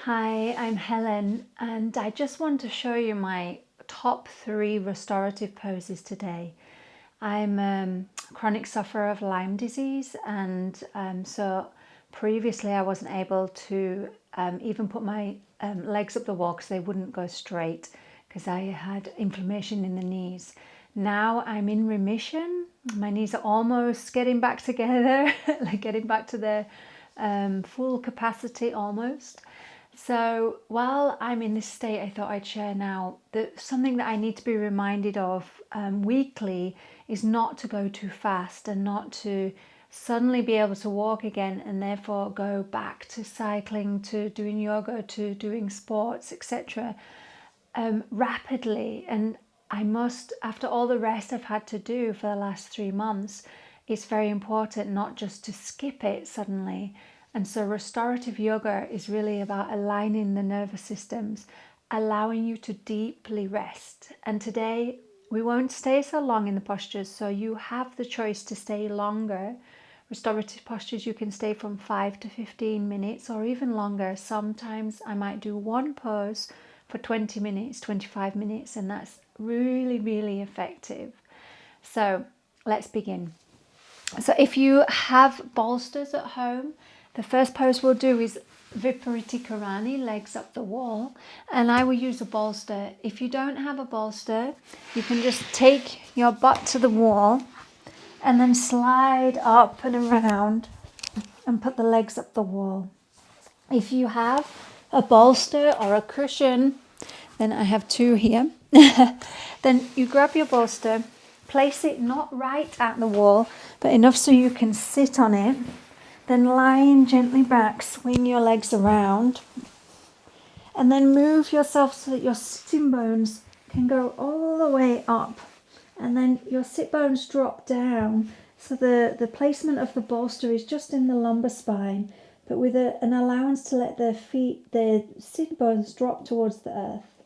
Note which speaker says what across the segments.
Speaker 1: Hi, I'm Helen, and I just want to show you my top 3 restorative poses today. I'm a chronic sufferer of Lyme disease, and so previously I wasn't able to even put my legs up the wall because they wouldn't go straight because I had inflammation in the knees. Now I'm in remission. My knees are almost getting back together, like getting back to their full capacity almost. So while I'm in this state, I thought I'd share now that something that I need to be reminded of weekly is not to go too fast and not to suddenly be able to walk again and therefore go back to cycling, to doing yoga, to doing sports, etc. Rapidly. And I must, after all the rest I've had to do for the last 3 months, it's very important not just to skip it suddenly. And so restorative yoga is really about aligning the nervous systems, allowing you to deeply rest. And today we won't stay so long in the postures, so you have the choice to stay longer. Restorative postures, you can stay from 5 to 15 minutes or even longer. Sometimes I might do one pose for 20 minutes, 25 minutes, and that's really, really effective. So let's begin. So if you have bolsters at home, the first pose we'll do is Viparita Karani, legs up the wall, and I will use a bolster. If you don't have a bolster, you can just take your butt to the wall and then slide up and around and put the legs up the wall. If you have a bolster or a cushion, then I have 2 here, then you grab your bolster, place it not right at the wall, but enough so you can sit on it, then lying gently back, swing your legs around, and then move yourself so that your sitting bones can go all the way up, and then your sit bones drop down, so the placement of the bolster is just in the lumbar spine, but with an allowance to let the sit bones drop towards the earth.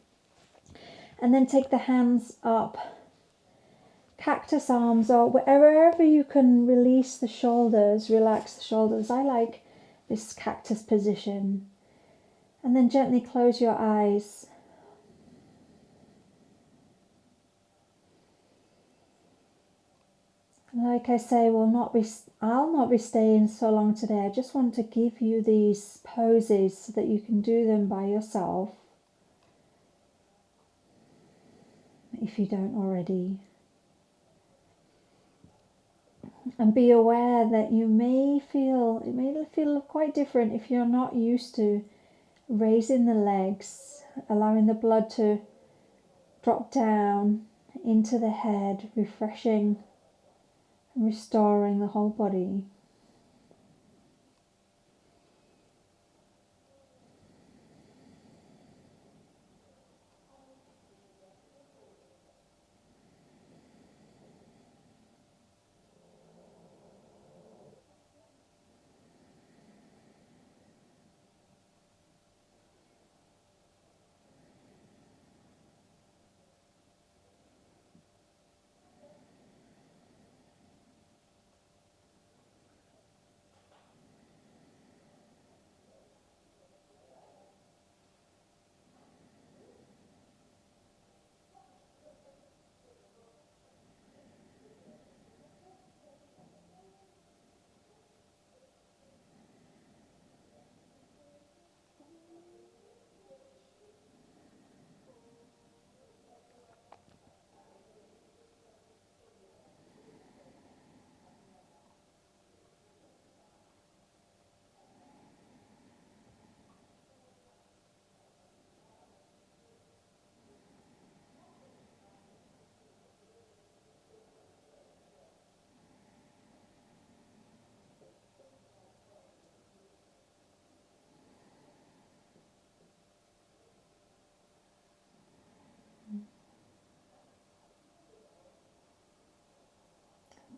Speaker 1: And then take the hands up, cactus arms, or wherever you can release the shoulders, relax the shoulders. I like this cactus position. And then gently close your eyes. Like I say, I'll not be staying so long today. I just want to give you these poses so that you can do them by yourself if you don't already. And be aware that it may feel quite different if you're not used to raising the legs, allowing the blood to drop down into the head, refreshing and restoring the whole body.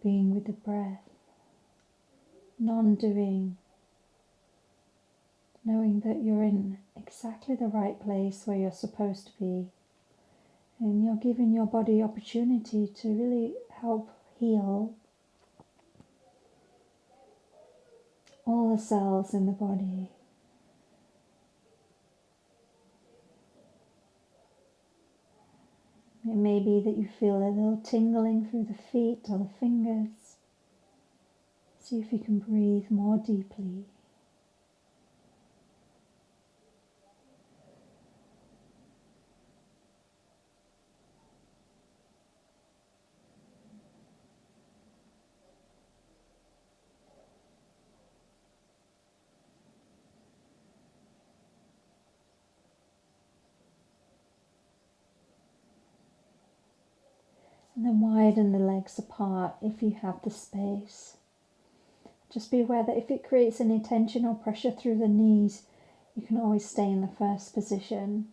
Speaker 1: Being with the breath, non-doing, knowing that you're in exactly the right place where you're supposed to be, and you're giving your body opportunity to really help heal all the cells in the body. It may be that you feel a little tingling through the feet or the fingers. See if you can breathe more deeply. And then widen the legs apart if you have the space. Just be aware that if it creates any tension or pressure through the knees, you can always stay in the first position.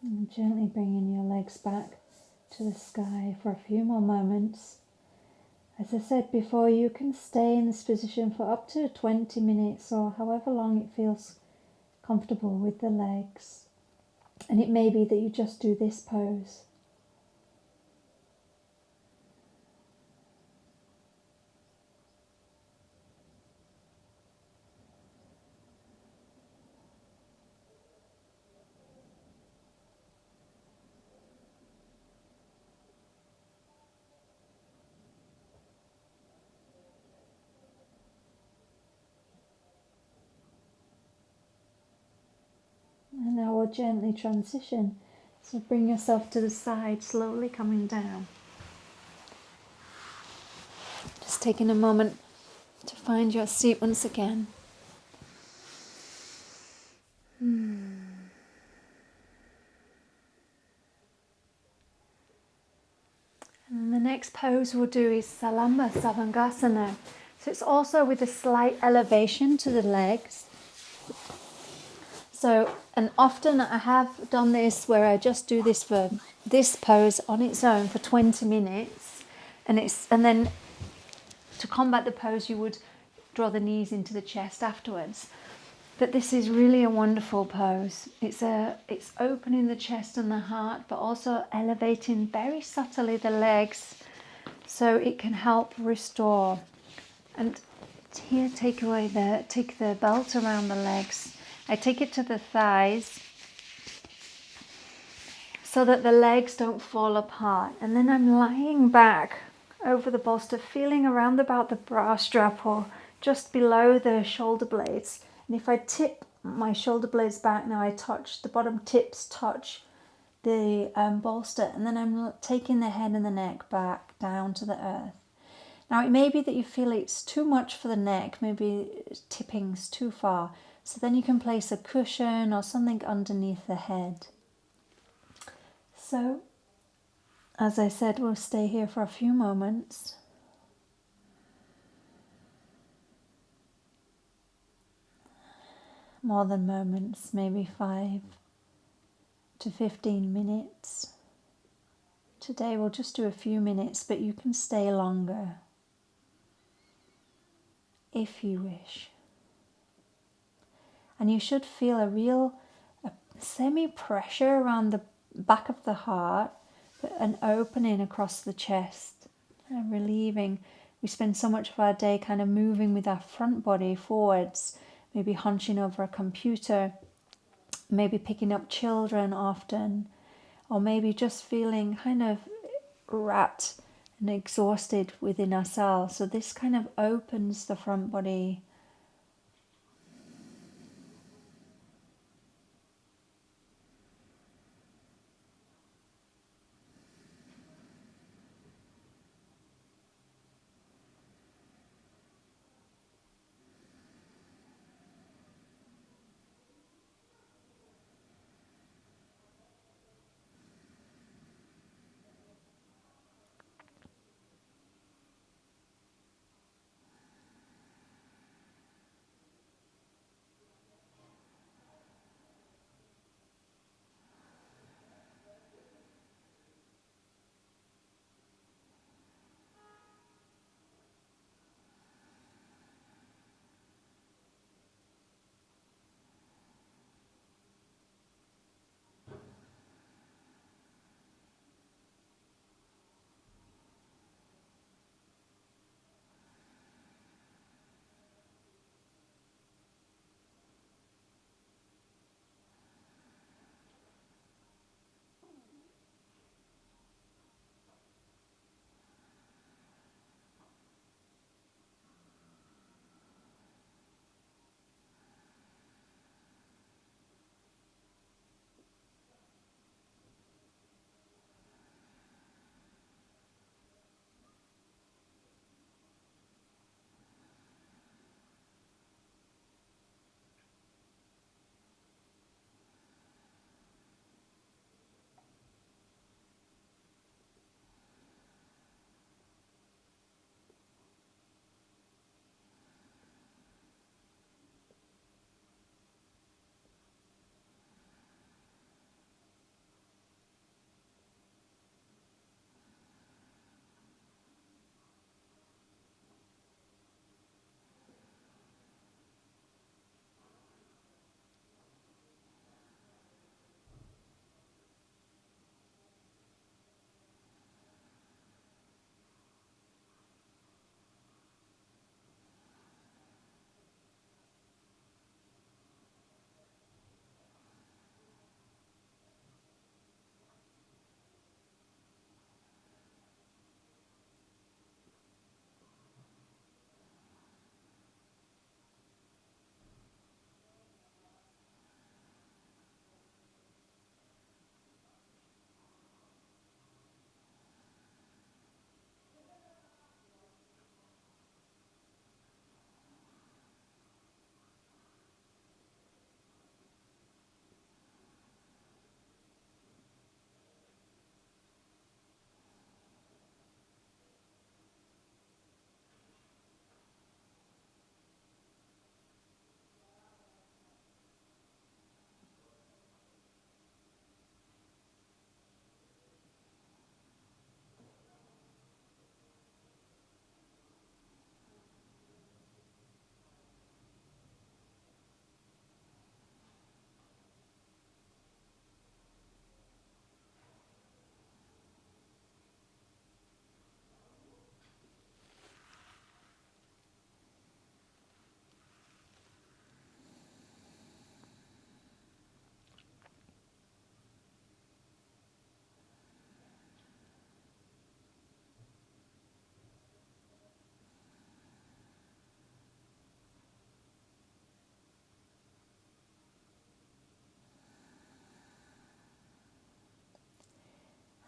Speaker 1: And gently bringing your legs back to the sky for a few more moments. As I said before, you can stay in this position for up to 20 minutes or however long it feels comfortable with the legs. And it may be that you just do this pose. And now we'll gently transition. So bring yourself to the side, slowly coming down. Just taking a moment to find your seat once again. And then the next pose we'll do is Salamba Savangasana. So it's also with a slight elevation to the legs. So, and often I have done this where I just do this for this pose on its own for 20 minutes. And then to combat the pose, you would draw the knees into the chest afterwards. But this is really a wonderful pose. It's opening the chest and the heart, but also elevating very subtly the legs, so it can help restore. And here, take the belt around the legs. I take it to the thighs so that the legs don't fall apart. And then I'm lying back over the bolster, feeling around about the bra strap or just below the shoulder blades. And if I tip my shoulder blades back now, the bottom tips touch the bolster, and then I'm taking the head and the neck back down to the earth. Now it may be that you feel it's too much for the neck, maybe tipping's too far. So then you can place a cushion or something underneath the head. So, as I said, we'll stay here for a few moments. More than moments, maybe 5 to 15 minutes. Today we'll just do a few minutes, but you can stay longer if you wish. And you should feel a semi-pressure around the back of the heart, an opening across the chest and relieving. We spend so much of our day kind of moving with our front body forwards, maybe hunching over a computer, maybe picking up children often, or maybe just feeling kind of wrapped and exhausted within ourselves. So this kind of opens the front body.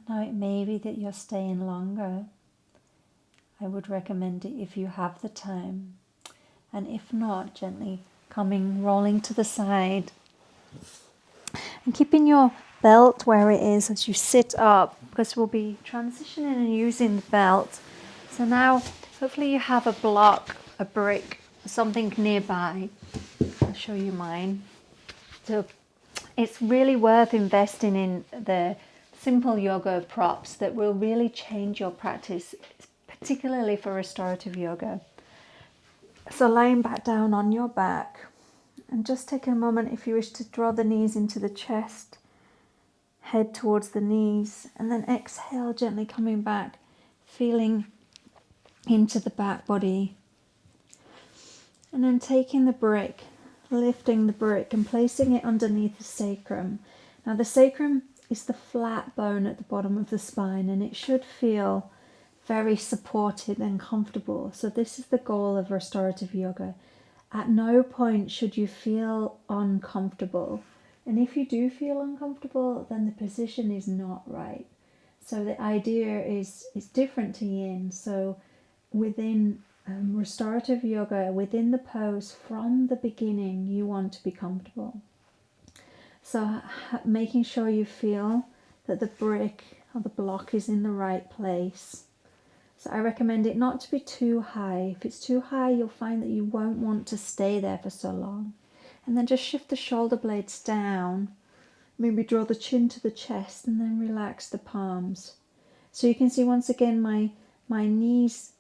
Speaker 1: Now it may be that you're staying longer. I would recommend it if you have the time. And if not, gently coming, rolling to the side and keeping your belt where it is as you sit up, because we'll be transitioning and using the belt. So now hopefully you have a block, a brick, something nearby. I'll show you mine. So it's really worth investing in the simple yoga props that will really change your practice, particularly for restorative yoga. So lying back down on your back, and just take a moment if you wish to draw the knees into the chest, head towards the knees, and then exhale, gently coming back, feeling into the back body. And then taking the brick, lifting the brick and placing it underneath the sacrum. Now the sacrum is the flat bone at the bottom of the spine, and it should feel very supported and comfortable. So this is the goal of restorative yoga. At no point should you feel uncomfortable. And if you do feel uncomfortable, then the position is not right. So the idea is different to yin. So within restorative yoga, within the pose, from the beginning, you want to be comfortable. So making sure you feel that the brick or the block is in the right place. So I recommend it not to be too high. If it's too high, you'll find that you won't want to stay there for so long. And then just shift the shoulder blades down. Maybe draw the chin to the chest and then relax the palms. So you can see once again my knees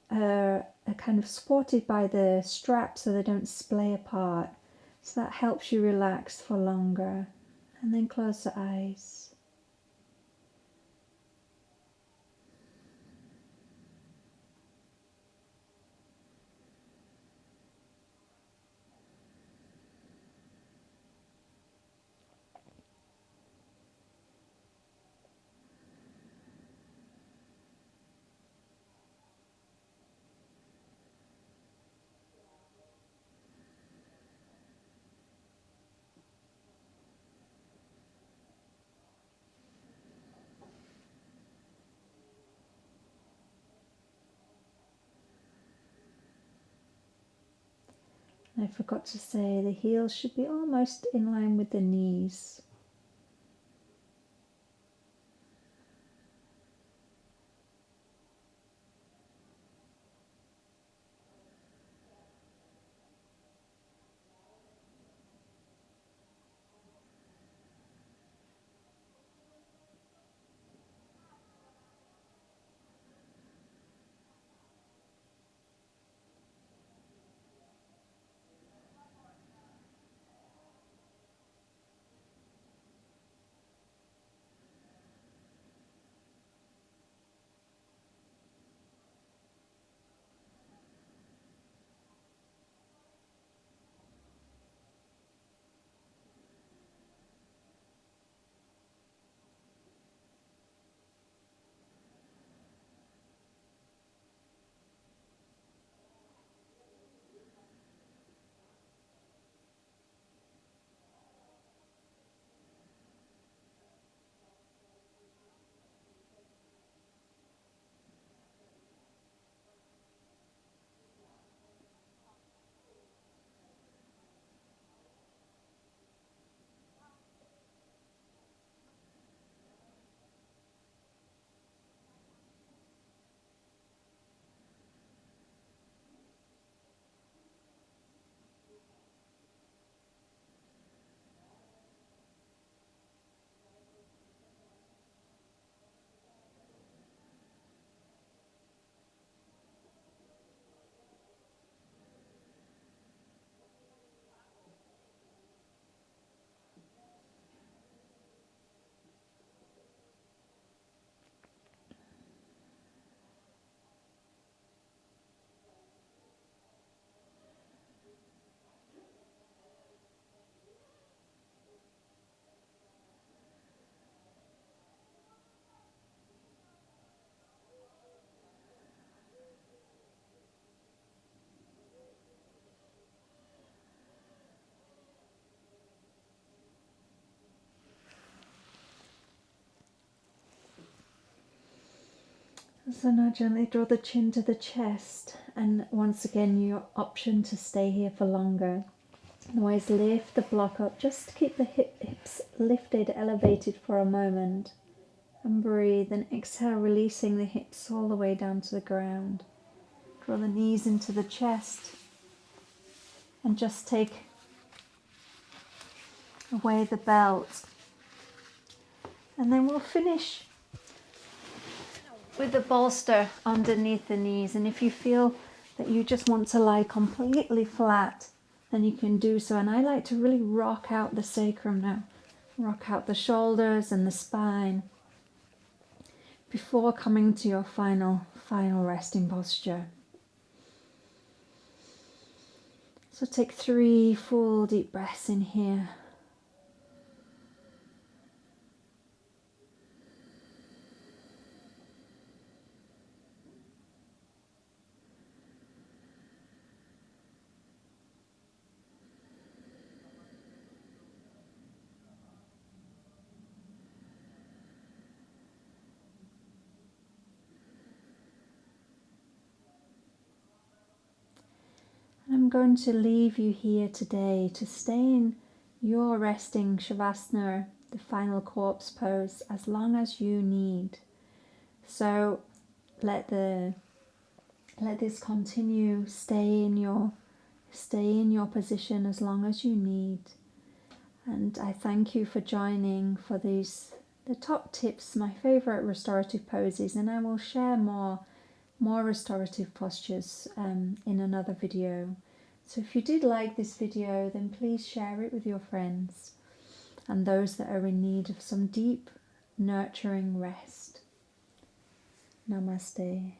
Speaker 1: are kind of supported by the strap so they don't splay apart. So that helps you relax for longer. And then close the eyes. I forgot to say the heels should be almost in line with the knees. So now gently draw the chin to the chest, and once again your option to stay here for longer. Otherwise lift the block up, just keep the hips lifted, elevated for a moment, and breathe, and exhale, releasing the hips all the way down to the ground. Draw the knees into the chest and just take away the belt. And then we'll finish with the bolster underneath the knees. And if you feel that you just want to lie completely flat, then you can do so. And I like to really rock out the sacrum now. Rock out the shoulders and the spine before coming to your final resting posture. So take 3 full deep breaths in here. I'm going to leave you here today to stay in your resting Shavasana, the final corpse pose, as long as you need. So let this continue. Stay in your position as long as you need. And I thank you for joining for the top tips, my favorite restorative poses, and I will share more restorative postures in another video. So if you did like this video, then please share it with your friends and those that are in need of some deep, nurturing rest. Namaste.